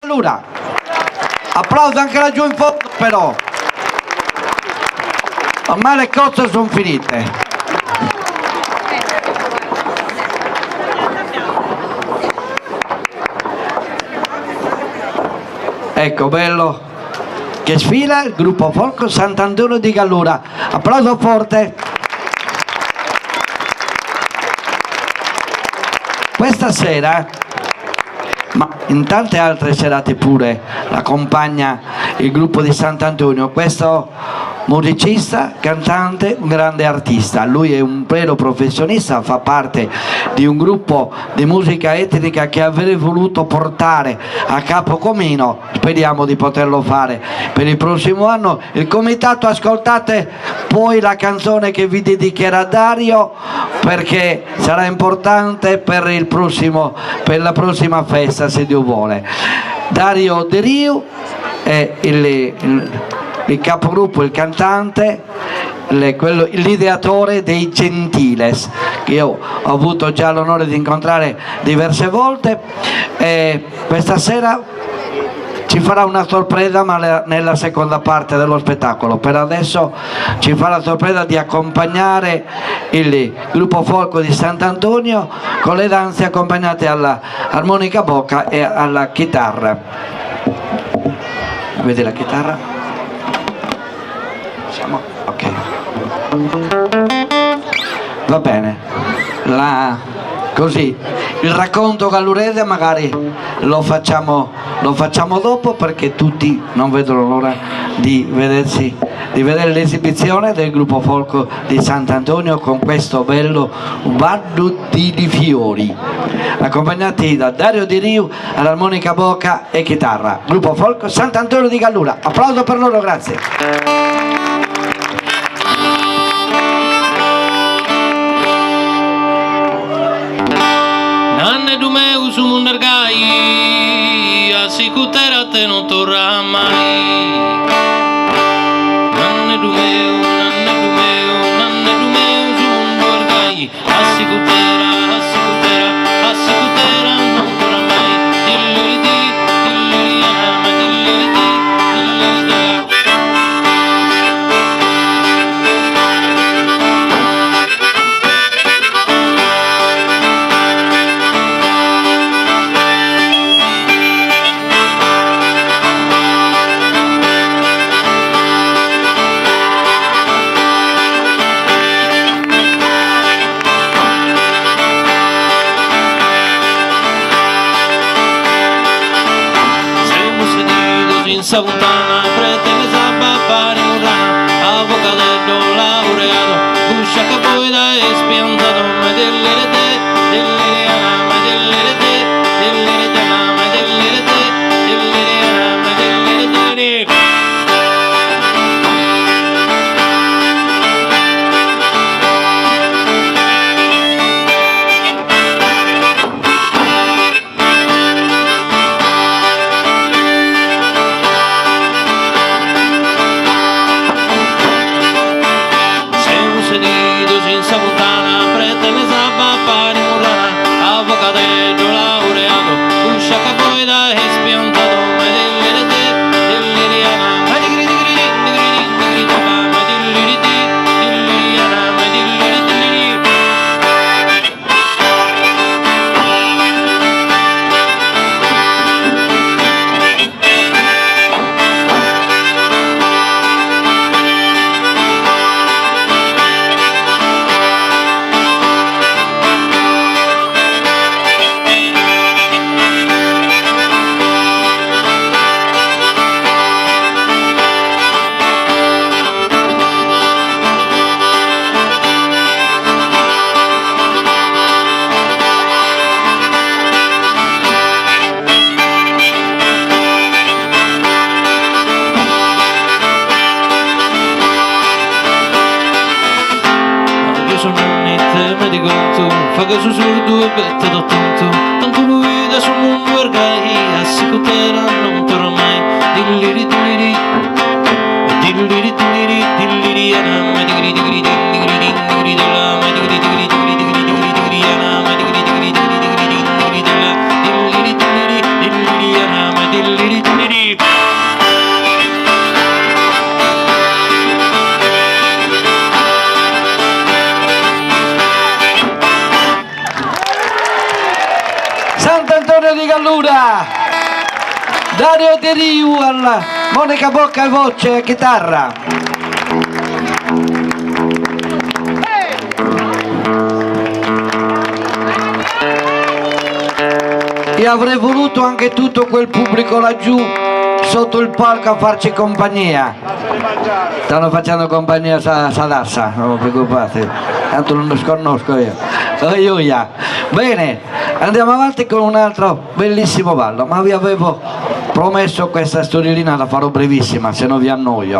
Gallura. Applauso anche laggiù in fondo però. Ormai le cose sono finite. Ecco, bello che sfila il gruppo Folco Sant'Antonio di Gallura. Applauso forte. Questa sera, ma in tante altre serate pure, accompagna il gruppo di Sant'Antonio questo musicista, cantante, un grande artista. Lui è un vero professionista, fa parte di un gruppo di musica etnica che avrei voluto portare a Capocomino, speriamo di poterlo fare per il prossimo anno. Il comitato, ascoltate poi la canzone che vi dedicherà Dario, perché sarà importante per la prossima festa, se Dio vuole. Dario De Riu è il capogruppo, il cantante, l'ideatore dei Gentiles, che io ho avuto già l'onore di incontrare diverse volte, e questa sera ci farà una sorpresa, ma nella seconda parte dello spettacolo. Per adesso ci fa la sorpresa di accompagnare il gruppo Folco di Sant'Antonio con le danze accompagnate alla armonica bocca e alla chitarra. Vedi la chitarra? Ok, va bene. Così il racconto gallurese magari lo facciamo dopo, perché tutti non vedono l'ora di vedere l'esibizione del gruppo Folco di Sant'Antonio con questo bello Vado di Fiori, accompagnati da Dario Di Riu all'armonica bocca e chitarra. Gruppo Folco Sant'Antonio di Gallura. Applauso per loro, grazie. Nanne Dumeu su Mundargai, a Sicutera te non torna mai. Nanne Dumeu su Mundargai, a Sicutera non torna mai. Dilliridi, dilliriana, dilliridi, dilliridi. Savutana, pretende sabapari urana, avocado laureado, busca capoeira espiantado, medellerete, dell'iriana, medellerete, dell'iriana, medellerete, dell'iriana, medellerete. Savutana, pretende sabapari urana, avocado laureado, busca capoeira espiantado, medellerete, dell'iriana, medellerete, medellerete, dell'iriana, medellerete. Fa che su sordo e bette da tanto lui da sul mondo ergai, a Sicutera non torna mai. Dilliri dilliri, dilliri dilliri, dilliri anam, digri digri digri digri della, digri digri digri digri digri anam, digri digri digri digri digri della, dilliri dilliri, dilliri anam, dilliri Antonio Di Gallura, Dario De Riu alla Monica Bocca e voce e chitarra. E avrei voluto anche tutto quel pubblico laggiù sotto il palco a farci compagnia. Stanno facendo compagnia a Sadassa, non vi preoccupate, tanto non lo sconosco io. Oioia. Bene, andiamo avanti con un altro bellissimo ballo, ma vi avevo promesso questa storiellina, la farò brevissima, se no vi annoio.